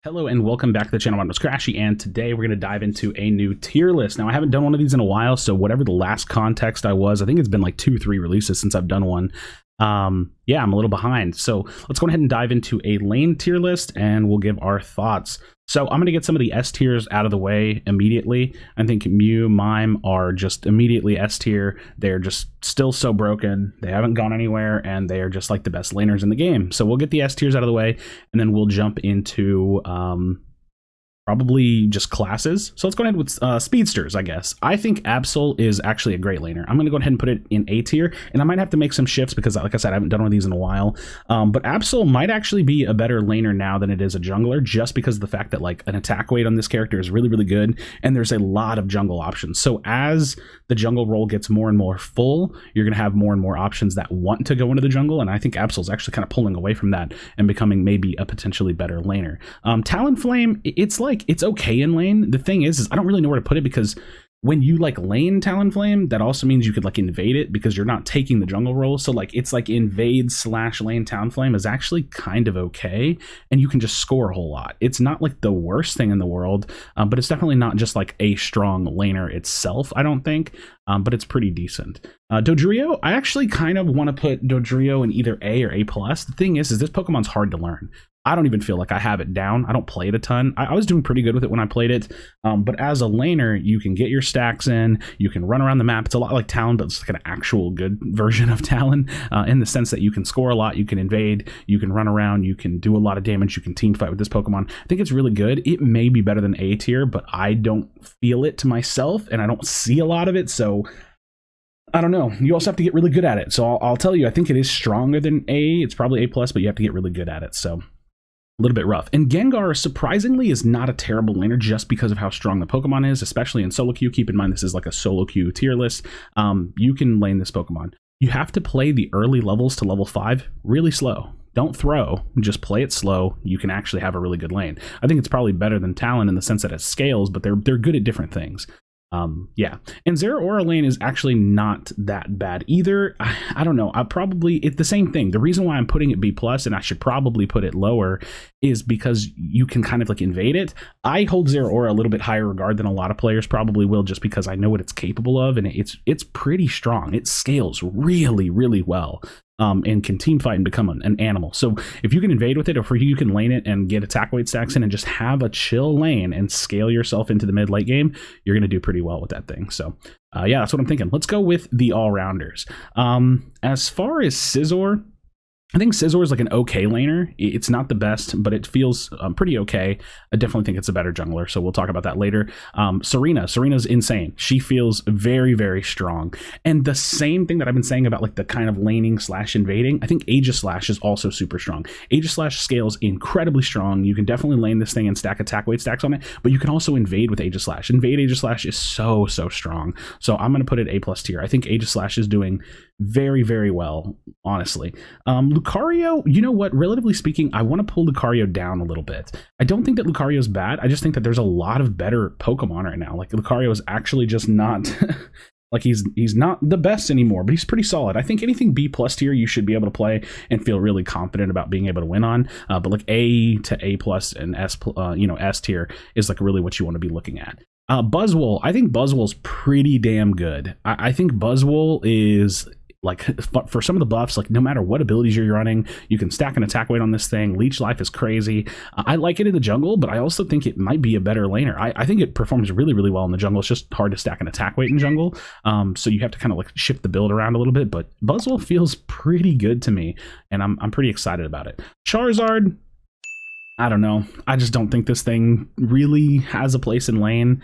Hello and welcome back to the channel. My name is Krashy, and today we're going to dive into a new tier list. Now, I haven't done one of these in a while, so whatever the last context I think it's been like 2-3 releases since I've done one. Yeah, I'm a little behind. So let's go ahead and dive into a lane tier list, and we'll give our thoughts. So I'm going to get some of the S tiers out of the way immediately. I think Mew, Mime are just immediately S tier. They're just still so broken. They haven't gone anywhere, and they are just like the best laners in the game. So we'll get the S tiers out of the way, and then we'll jump into probably just classes. So let's go ahead with Speedsters, I guess. I think Absol is actually a great laner. I'm going to go ahead and put it in A tier, and I might have to make some shifts because, like I said, I haven't done one of these in a while. But Absol might actually be a better laner now than it is a jungler, just because of the fact that like an attack weight on this character is really, really good, and there's a lot of jungle options. So as the jungle role gets more and more full, you're going to have more and more options that want to go into the jungle, and I think Absol is actually kind of pulling away from that and becoming maybe a potentially better laner. Talonflame, it's okay in lane. The thing is I don't really know where to put it, because when you like lane Talonflame, that also means you could like invade it because you're not taking the jungle role. So like it's like invade / lane Talonflame is actually kind of okay, and you can just score a whole lot. It's not like the worst thing in the world, but it's definitely not just like a strong laner itself, I don't think, but it's pretty decent. Dodrio, I actually kind of want to put Dodrio in either A or A+. The thing is this Pokemon's hard to learn. I don't even feel like I have it down. I don't play it a ton. I was doing pretty good with it when I played it, but as a laner, you can get your stacks in, you can run around the map. It's a lot like Talon, but it's like an actual good version of Talon, in the sense that you can score a lot, you can invade, you can run around, you can do a lot of damage, you can team fight with this Pokemon. I think it's really good. It may be better than A tier, but I don't feel it to myself, and I don't see a lot of it, so I don't know. You also have to get really good at it. So I'll tell you, I think it is stronger than A. It's probably A+, but you have to get really good at it, so a little bit rough. And Gengar, surprisingly, is not a terrible laner just because of how strong the Pokemon is, especially in solo queue. Keep in mind, this is like a solo queue tier list. You can lane this Pokemon. You have to play the early levels to level 5 really slow. Don't throw, just play it slow. You can actually have a really good lane. I think it's probably better than Talon in the sense that it scales, but they're good at different things. Yeah, and Zeraora lane is actually not that bad either. I don't know. It's the same thing. The reason why I'm putting it B+, and I should probably put it lower, is because you can kind of like invade it. I hold Zeraora a little bit higher regard than a lot of players probably will, just because I know what it's capable of, and it's pretty strong. It scales really, really well. And can team fight and become an animal. So if you can invade with it, or you can lane it and get attack weight stacks in and just have a chill lane and scale yourself into the mid-late game, you're going to do pretty well with that thing. So yeah, that's what I'm thinking. Let's go with the all-rounders. As far as Scizor, I think Scizor is like an okay laner. It's not the best, but it feels pretty okay. I definitely think it's a better jungler, so we'll talk about that later. Serena's insane. She feels very, very strong. And the same thing that I've been saying about like the kind of laning / invading, I think Aegislash is also super strong. Aegislash scales incredibly strong. You can definitely lane this thing and stack attack weight stacks on it, but you can also invade with Aegislash. Invade Aegislash is so strong. So I'm going to put it A+ tier. I think Aegislash is doing very, very well, honestly. Lucario, you know what, relatively speaking, I want to pull Lucario down a little bit. I don't think that Lucario is bad. I just think that there's a lot of better Pokemon right now. Like Lucario is actually just not like he's not the best anymore, but he's pretty solid. I think anything B+ tier you should be able to play and feel really confident about being able to win on. But like A to A+ and S tier is like really what you want to be looking at. Buzzwole, I think Buzzwole's pretty damn good. I think Buzzwole is like, for some of the buffs, like no matter what abilities you're running, you can stack an attack weight on this thing. Leech life is crazy. I like it in the jungle, but I also think it might be a better laner. I think it performs really, really well in the jungle. It's just hard to stack an attack weight in jungle, so you have to kind of like shift the build around a little bit, but Buzzwole feels pretty good to me, and I'm pretty excited about it. Charizard, I don't know. I just don't think this thing really has a place in lane.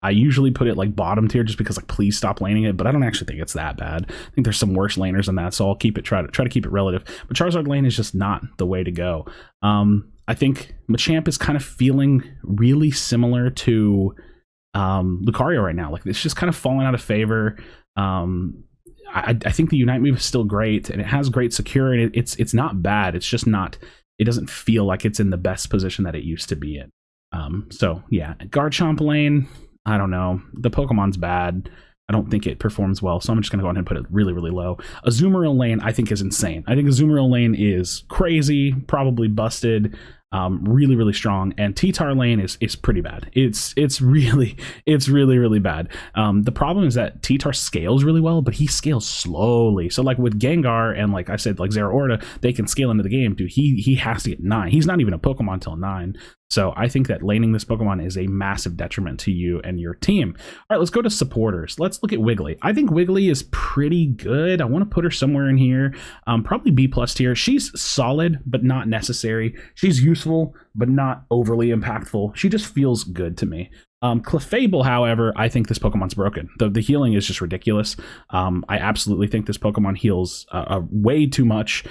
I usually put it like bottom tier just because like please stop laning it, but I don't actually think it's that bad. I think there's some worse laners than that, so I'll try to keep it relative. But Charizard lane is just not the way to go. I think Machamp is kind of feeling really similar to Lucario right now. Like it's just kind of falling out of favor. I think the Unite move is still great, and it has great secure, and it's not bad. It's just not. It doesn't feel like it's in the best position that it used to be in. So yeah, Garchomp lane, I don't know. The Pokemon's bad. I don't think it performs well, so I'm just going to go ahead and put it really, really low. Azumarill lane, I think, is insane. I think Azumarill lane is crazy, probably busted. Really, really strong. And T-Tar lane is pretty bad. It's really bad. The problem is that T-Tar scales really well, but he scales slowly. So like with Gengar and like I said, like Zeraora, they can scale into the game. Dude, he has to get 9. He's not even a Pokemon until 9. So I think that laning this Pokemon is a massive detriment to you and your team. All right, let's go to supporters. Let's look at Wiggly. I think Wiggly is pretty good. I want to put her somewhere in here. Probably B+ tier. She's solid, but not necessary. She's useful, but not overly impactful. She just feels good to me. Clefable, however, I think this Pokemon's broken. The healing is just ridiculous. I absolutely think this Pokemon heals way too much.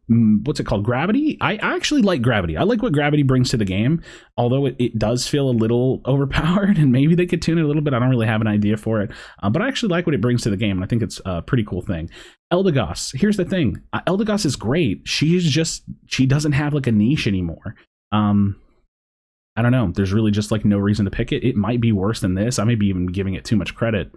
What's it called? Gravity? I actually like Gravity. I like what Gravity brings to the game, although it does feel a little overpowered, and maybe they could tune it a little bit. I don't really have an idea for it, but I actually like what it brings to the game, and I think it's a pretty cool thing. Eldegoss. Here's the thing. Eldegoss is great. She doesn't have like a niche anymore. I don't know. There's really just like no reason to pick it. It might be worse than this. I may be even giving it too much credit.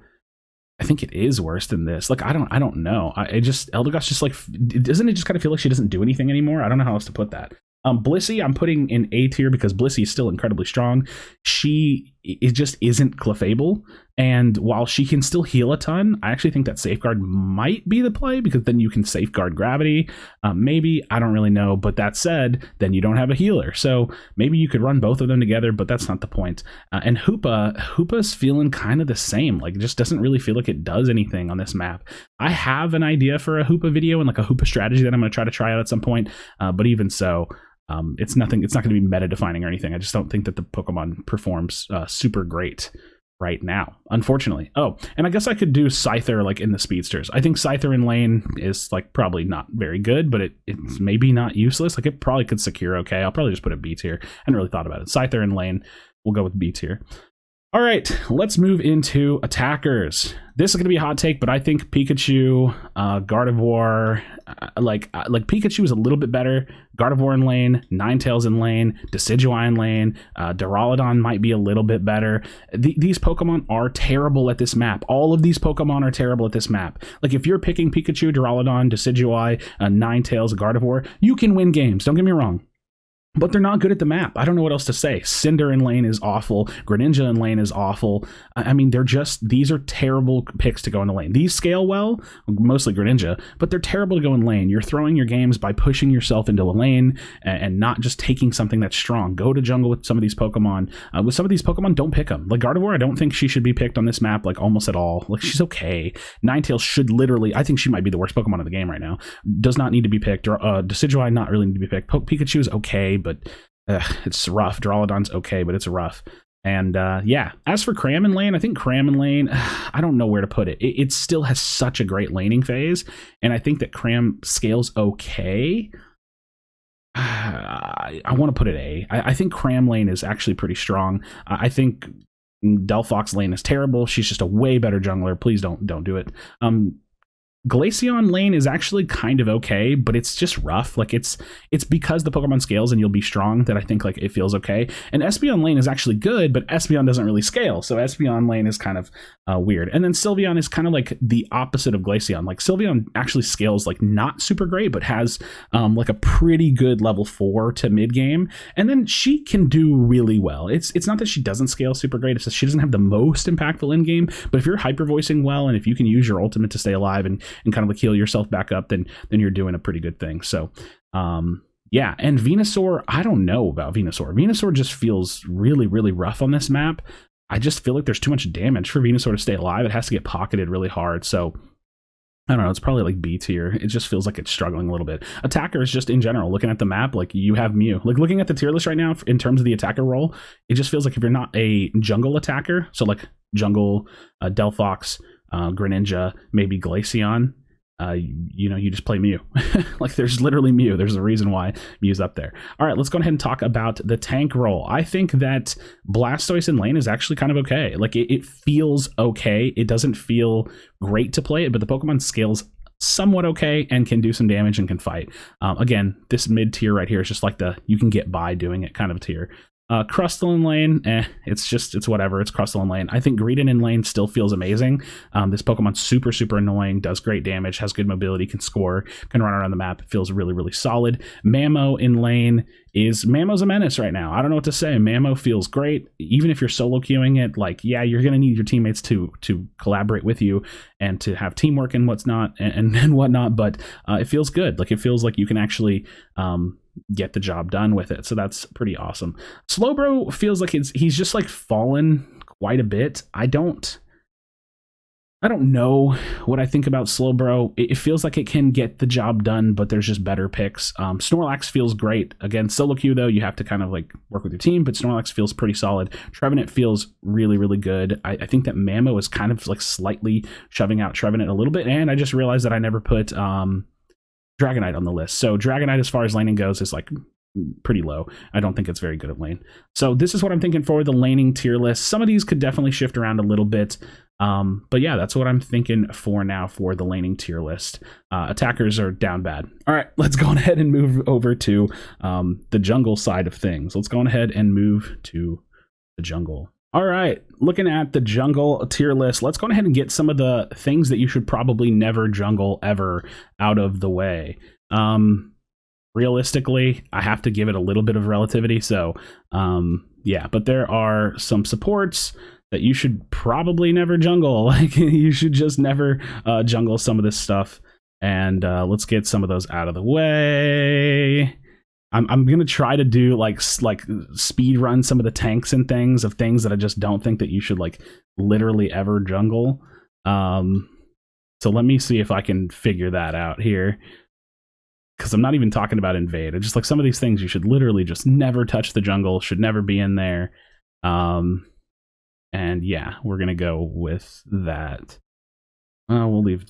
I think it is worse than this. Like, I don't know. Eldegoss just like, doesn't it just kind of feel like she doesn't do anything anymore? I don't know how else to put that. Blissey, I'm putting in A tier because Blissey is still incredibly strong. It just isn't Clefable. And while she can still heal a ton, I actually think that Safeguard might be the play because then you can safeguard Gravity. Maybe, I don't really know. But that said, then you don't have a healer. So maybe you could run both of them together, but that's not the point. And Hoopa's feeling kind of the same. Like, it just doesn't really feel like it does anything on this map. I have an idea for a Hoopa video and like a Hoopa strategy that I'm going to try out at some point. But even so, it's not going to be meta defining or anything. I just don't think that the Pokemon performs super great right now, unfortunately. Oh, and I guess I could do Scyther like in the Speedsters. I think Scyther in lane is like probably not very good, but it's maybe not useless. Like it probably could secure okay. I'll probably just put a B tier. I hadn't really thought about it. Scyther in lane, we'll go with B tier. All right, let's move into attackers. This is going to be a hot take, but I think Pikachu, Gardevoir, like Pikachu is a little bit better. Gardevoir in lane, Ninetales in lane, Decidueye in lane, Duraludon might be a little bit better. These Pokemon are terrible at this map. All of these Pokemon are terrible at this map. Like if you're picking Pikachu, Duraludon, Decidueye, Ninetales, Gardevoir, you can win games. Don't get me wrong. But they're not good at the map. I don't know what else to say. Cinder in lane is awful. Greninja in lane is awful. I mean, these are terrible picks to go into lane. These scale well, mostly Greninja, but they're terrible to go in lane. You're throwing your games by pushing yourself into a lane and not just taking something that's strong. Go to jungle with some of these Pokemon. With some of these Pokemon, don't pick them. Like Gardevoir, I don't think she should be picked on this map, like almost at all. Like she's okay. Ninetales should literally, I think she might be the worst Pokemon in the game right now. Does not need to be picked. Decidueye not really need to be picked. Pikachu is okay, but it's rough. Duraludon's okay, but it's rough. And yeah, as for Cram in lane, I think Cram in lane, I don't know where to put it. It still has such a great laning phase, and I think that Cram scales okay. I want to put it A. I think Cram lane is actually pretty strong. I think Delphox lane is terrible. She's just a way better jungler. Please don't do it. Glaceon lane is actually kind of okay, but it's just rough. Like it's because the Pokemon scales and you'll be strong that I think like it feels okay. And Espeon lane is actually good, but Espeon doesn't really scale, so Espeon lane is kind of weird. And then Sylveon is kind of like the opposite of Glaceon. Like Sylveon actually scales like not super great, but has like a pretty good level 4 to mid game, and then she can do really well. It's not that she doesn't scale super great, it's that she doesn't have the most impactful in game. But if you're hyper voicing well, and if you can use your ultimate to stay alive and kind of like heal yourself back up, then you're doing a pretty good thing. So yeah, and Venusaur, I don't know about Venusaur. Venusaur just feels really, really rough on this map. I just feel like there's too much damage for Venusaur to stay alive. It has to get pocketed really hard. So I don't know, it's probably like B tier. It just feels like it's struggling a little bit. Attackers, just in general, looking at the map, like you have Mew. Like looking at the tier list right now in terms of the attacker role, it just feels like if you're not a jungle attacker, so like jungle, Delphox, Greninja, maybe Glaceon, you just play Mew. Like there's literally Mew. There's a reason why Mew's up there. All right, let's go ahead and talk about the tank role. I think that Blastoise in lane is actually kind of okay. Like it feels okay. It doesn't feel great to play it, but the Pokemon scales somewhat okay and can do some damage and can fight. Again, this mid tier right here is just like you can get by doing it kind of tier. Crustle in lane, it's whatever. It's Crustle in lane. I think Greedent in lane still feels amazing. This Pokemon's super, super annoying, does great damage, has good mobility, can score, can run around the map. It feels really, really solid. Mammo in lane Mammo's a menace right now. I don't know what to say. Mammo feels great. Even if you're solo queuing it, like, yeah, you're going to need your teammates to collaborate with you and to have teamwork and whatnot and whatnot, but it feels good. Like, it feels like you can actually get the job done with it. So that's pretty awesome. Slowbro feels like he's just like fallen quite a bit. I don't know what I think about Slowbro. It feels like it can get the job done, but there's just better picks. Snorlax feels great. Again, solo queue though, you have to kind of like work with your team, but Snorlax feels pretty solid. Trevenant feels really, really good. I think that Mammo is kind of like slightly shoving out Trevenant a little bit, and I just realized that I never put Dragonite on the list. So Dragonite, as far as laning goes, is like pretty low. I don't think it's very good at lane. So this is what I'm thinking for the laning tier list. Some of these could definitely shift around a little bit. But yeah, that's what I'm thinking for now for the laning tier list. Attackers are down bad. All right, let's go ahead and move over to the jungle side of things. Let's go ahead and move to the jungle. All right, looking at the jungle tier list, let's go ahead and get some of the things that you should probably never jungle ever out of the way. Realistically, I have to give it a little bit of relativity. So yeah, but there are some supports that you should probably never jungle. Like, you should just never jungle some of this stuff. And let's get some of those out of the way. I'm gonna try to do like speed run some of the tanks and things that I just don't think that you should like literally ever jungle. So let me see if I can figure that out here, because I'm not even talking about invade. It's just like some of these things you should literally just never touch the jungle, should never be in there. And yeah, we're gonna go with that. We'll leave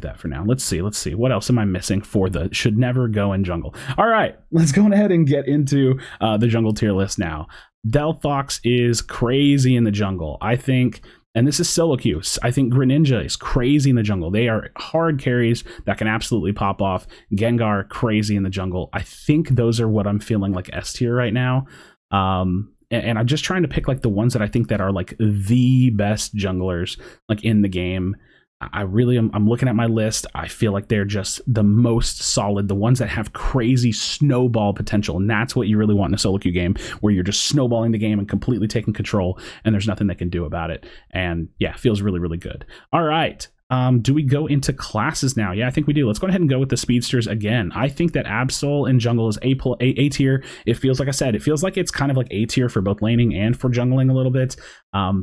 that for now. Let's see what else am I missing for the should never go in jungle. All right, let's go ahead and get into the jungle tier list now. Delphox is crazy in the jungle, I think, and this is solo queue. I think Greninja is crazy in the jungle. They are hard carries that can absolutely pop off. Gengar, crazy in the jungle. I think those are what I'm feeling like S tier right now. And I'm just trying to pick like the ones that I think that are like the best junglers like in the game. I'm looking at my list. I feel like they're just the most solid, the ones that have crazy snowball potential. And that's what you really want in a solo queue game, where you're just snowballing the game and completely taking control and there's nothing they can do about it. And yeah, feels really, really good. All right. Do we go into classes now? Yeah, I think we do. Let's go ahead and go with the Speedsters again. I think that Absol in jungle is A tier. It feels like I said, it feels like it's kind of like A tier for both laning and for jungling a little bit.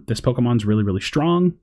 This Pokemon's really, really strong.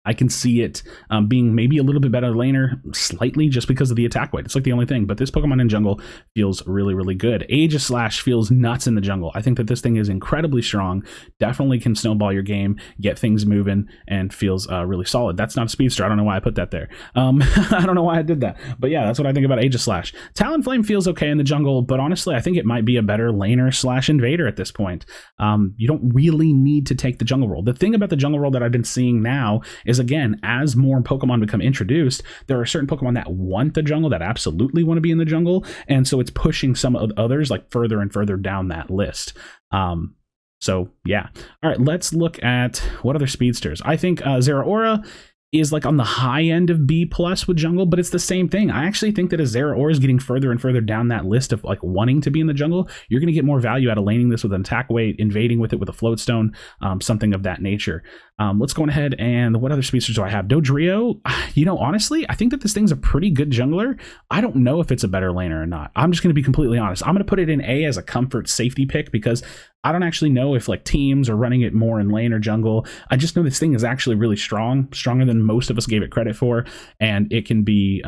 I can see it being maybe a little bit better laner, slightly, just because of the attack weight. It's like the only thing. But this Pokemon in jungle feels really, really good. Aegislash feels nuts in the jungle. I think that this thing is incredibly strong. Definitely can snowball your game, get things moving, and feels really solid. That's not a speedster. I don't know why I put that there. I don't know why I did that. But yeah, that's what I think about Aegislash. Talonflame feels okay in the jungle, but honestly, I think it might be a better laner / invader at this point. You don't really need to take the jungle role. The thing about the jungle role that I've been seeing now is, again, as more Pokemon become introduced, there are certain Pokemon that want the jungle, that absolutely want to be in the jungle, and so it's pushing some of others like further and further down that list. So yeah. All right, let's look at what other speedsters. I think Zeraora is like on the high end of B+ with jungle, but it's the same thing. I actually think that as Zeraora is getting further and further down that list of like wanting to be in the jungle, you're going to get more value out of laning this with an attack weight, invading with it with a float stone, something of that nature. Let's go ahead and what other speedsters do I have? Dodrio, you know, honestly, I think that this thing's a pretty good jungler. I don't know if it's a better laner or not. I'm just going to be completely honest. I'm going to put it in A as a comfort safety pick, because I don't actually know if like teams are running it more in lane or jungle. I just know this thing is actually really strong, stronger than most of us gave it credit for, and it can be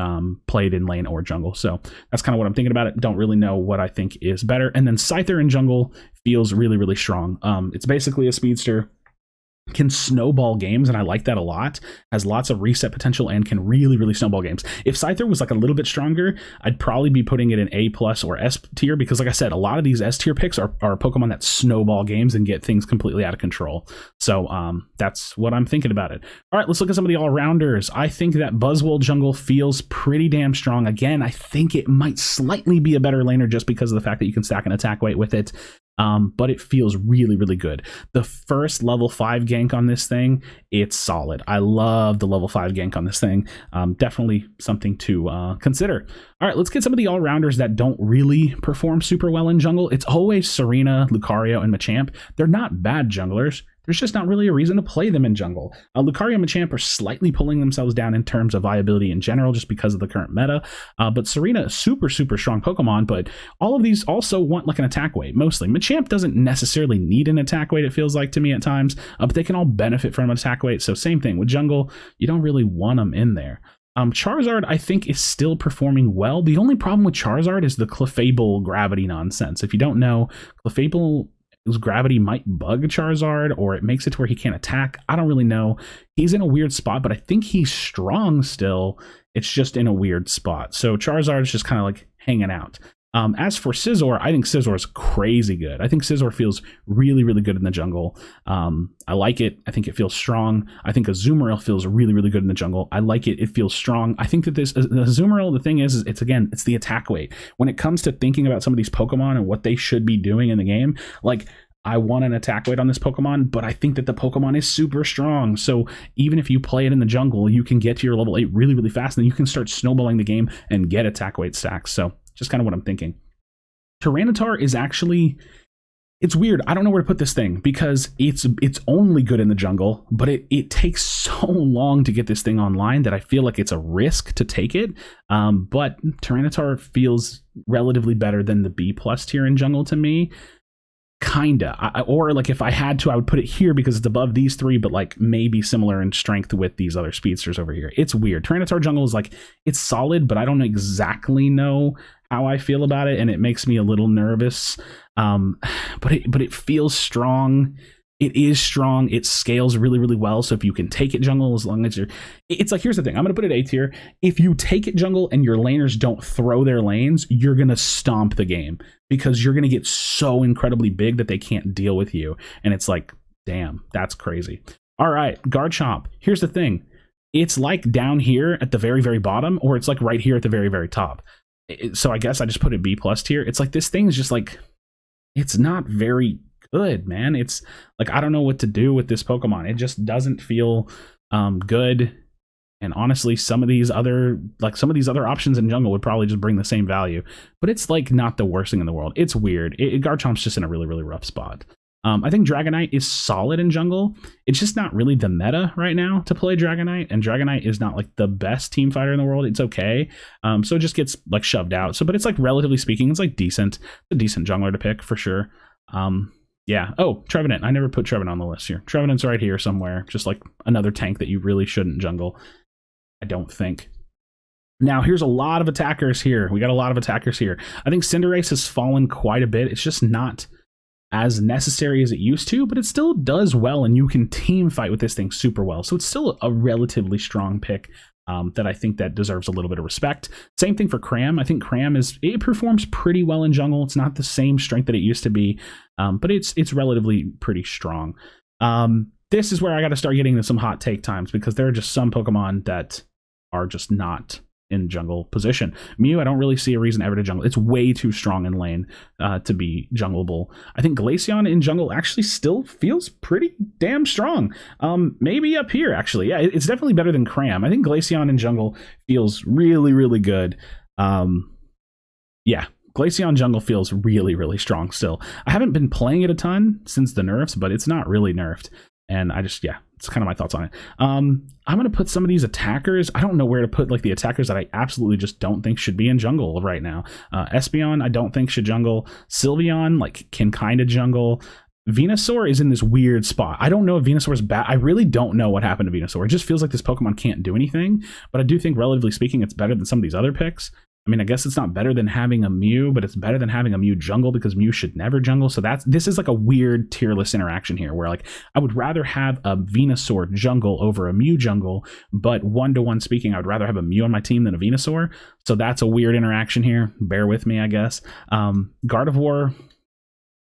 played in lane or jungle. So that's kind of what I'm thinking about it. Don't really know what I think is better. And then Scyther in jungle feels really, really strong. It's basically a speedster, can snowball games, and I like that a lot. Has lots of reset potential and can really, really snowball games. If Scyther was like a little bit stronger, I'd probably be putting it in A+ or S tier, because like I said, a lot of these S tier picks are Pokemon that snowball games and get things completely out of control. So that's what I'm thinking about it. All right, let's look at some of the all-rounders. I think that Buzzwole jungle feels pretty damn strong. Again, I think it might slightly be a better laner just because of the fact that you can stack an attack weight with it. but it feels really, really good. The first level 5 gank on this thing, it's solid. I love the level 5 gank on this thing. Definitely something to consider. All right, let's get some of the all-rounders that don't really perform super well in jungle. It's always Serena, Lucario, and Machamp. They're not bad junglers. There's just not really a reason to play them in jungle. Lucario and Machamp are slightly pulling themselves down in terms of viability in general just because of the current meta. But Serena, super, super strong Pokemon, but all of these also want like an attack weight, mostly. Machamp doesn't necessarily need an attack weight, it feels like to me at times, but they can all benefit from an attack weight. So same thing with jungle, you don't really want them in there. Charizard, I think, is still performing well. The only problem with Charizard is the Clefable gravity nonsense. If you don't know, Clefable... his gravity might bug Charizard, or it makes it to where he can't attack. I don't really know. He's in a weird spot, but I think he's strong still. It's just in a weird spot. So Charizard is just kind of like hanging out. As for Scizor, I think Scizor is crazy good. I think Scizor feels really, really good in the jungle. I like it. I think it feels strong. I think Azumarill feels really, really good in the jungle. I like it. It feels strong. I think that this Azumarill, the thing is it's the attack weight. When it comes to thinking about some of these Pokemon and what they should be doing in the game, like, I want an attack weight on this Pokemon, but I think that the Pokemon is super strong. So even if you play it in the jungle, you can get to your level 8 really, really fast, and then you can start snowballing the game and get attack weight stacks. So just kind of what I'm thinking. Tyranitar is actually... it's weird. I don't know where to put this thing because it's only good in the jungle, but it takes so long to get this thing online that I feel like it's a risk to take it. But Tyranitar feels relatively better than the B+ tier in jungle to me. Kinda. Or like if I had to, I would put it here because it's above these three, but like maybe similar in strength with these other speedsters over here. It's weird. Tyranitar jungle is like, it's solid, but I don't exactly know how I feel about it, and it makes me a little nervous. But it feels strong. It is strong. It scales really, really well. So if you can take it jungle, as long as you're... it's like, here's the thing. I'm going to put it A tier. If you take it jungle and your laners don't throw their lanes, you're going to stomp the game because you're going to get so incredibly big that they can't deal with you. And it's like, damn, that's crazy. All right, Garchomp. Here's the thing. It's like down here at the very, very bottom, or it's like right here at the very, very top. So I guess I just put it B+ tier. It's like this thing is just like, it's not very good, man. It's like, I don't know what to do with this Pokemon. It just doesn't feel good. And honestly, some of these other options in jungle would probably just bring the same value, but it's like not the worst thing in the world. It's weird. Garchomp's just in a really, really rough spot. I think Dragonite is solid in jungle. It's just not really the meta right now to play Dragonite, and Dragonite is not like the best team fighter in the world. It's okay. So it just gets like shoved out. So, but it's like, relatively speaking, it's like decent. It's a decent jungler to pick for sure. Yeah. Oh, Trevenant. I never put Trevenant on the list here. Trevenant's right here somewhere. Just like another tank that you really shouldn't jungle, I don't think. Now, here's a lot of attackers here. We got a lot of attackers here. I think Cinderace has fallen quite a bit. It's just not as necessary as it used to, but it still does well, and you can team fight with this thing super well. So it's still a relatively strong pick. That I think that deserves a little bit of respect. Same thing for Cram. I think Cram it performs pretty well in jungle. It's not the same strength that it used to be, but it's relatively pretty strong. This is where I got to start getting into some hot take times, because there are just some Pokemon that are just not in jungle position. Mew, I don't really see a reason ever to jungle. It's way too strong in lane to be jungleable. I think Glaceon in jungle actually still feels pretty damn strong. Maybe up here, actually. Yeah, it's definitely better than Cram. I think Glaceon in jungle feels really, really good. Yeah, Glaceon jungle feels really, really strong still. I haven't been playing it a ton since the nerfs, but it's not really nerfed. And I just, yeah, it's kind of my thoughts on it. I'm going to put some of these attackers. I don't know where to put like the attackers that I absolutely just don't think should be in jungle right now. Espeon, I don't think should jungle. Sylveon, like, can kind of jungle. Venusaur is in this weird spot. I don't know if Venusaur is bad. I really don't know what happened to Venusaur. It just feels like this Pokemon can't do anything. But I do think, relatively speaking, it's better than some of these other picks. I mean, I guess it's not better than having a Mew, but it's better than having a Mew jungle, because Mew should never jungle. So this is like a weird tier list interaction here, where like I would rather have a Venusaur jungle over a Mew jungle, but one-to-one speaking, I would rather have a Mew on my team than a Venusaur. So that's a weird interaction here. Bear with me, I guess. Gardevoir,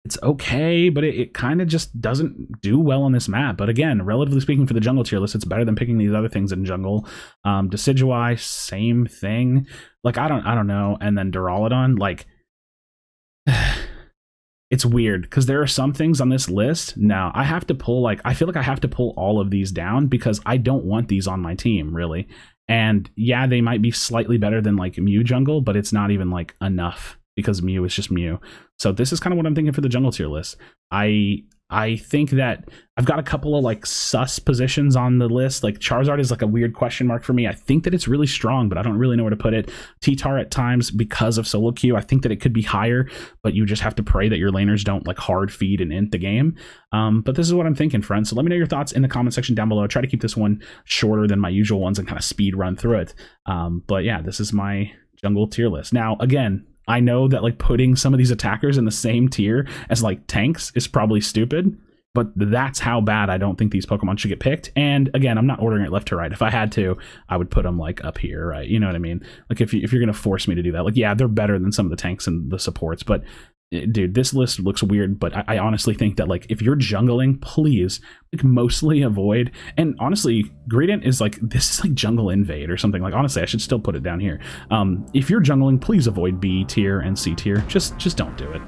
it's okay, but it kind of just doesn't do well on this map. But again, relatively speaking, for the jungle tier list, it's better than picking these other things in jungle. Decidueye, same thing. Like, I don't know. And then Duraludon, like, it's weird because there are some things on this list. Now I have to pull, like, I feel like I have to pull all of these down because I don't want these on my team, really. And yeah, they might be slightly better than like Mew jungle, but it's not even like enough because Mew is just Mew. So this is kind of what I'm thinking for the jungle tier list. I think that I've got a couple of like sus positions on the list. Like Charizard is like a weird question mark for me. I think that it's really strong, but I don't really know where to put it. T-Tar at times because of solo queue. I think that it could be higher, but you just have to pray that your laners don't like hard feed and int the game. But this is what I'm thinking, friends. So let me know your thoughts in the comment section down below. I try to keep this one shorter than my usual ones and kind of speed run through it. But yeah, this is my jungle tier list. Now, again, I know that like putting some of these attackers in the same tier as like tanks is probably stupid, but that's how bad I don't think these Pokemon should get picked. And again, I'm not ordering it left to right. If I had to, I would put them like up here, right? You know what I mean? Like if you're going to force me to do that, like, yeah, they're better than some of the tanks and the supports, but dude, this list looks weird. But I honestly think that like if you're jungling, please like mostly avoid. And honestly, Gradient is like, this is like jungle invade or something. Like honestly, I should still put it down here. If you're jungling, please avoid B tier and C tier. Just don't do it.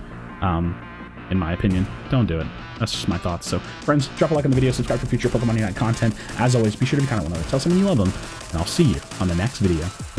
In my opinion, don't do it. That's just my thoughts. So friends, drop a like on the video, subscribe for future Pokemon Unite content. As always, be sure to be kind of one another. Tell someone you love them, and I'll see you on the next video.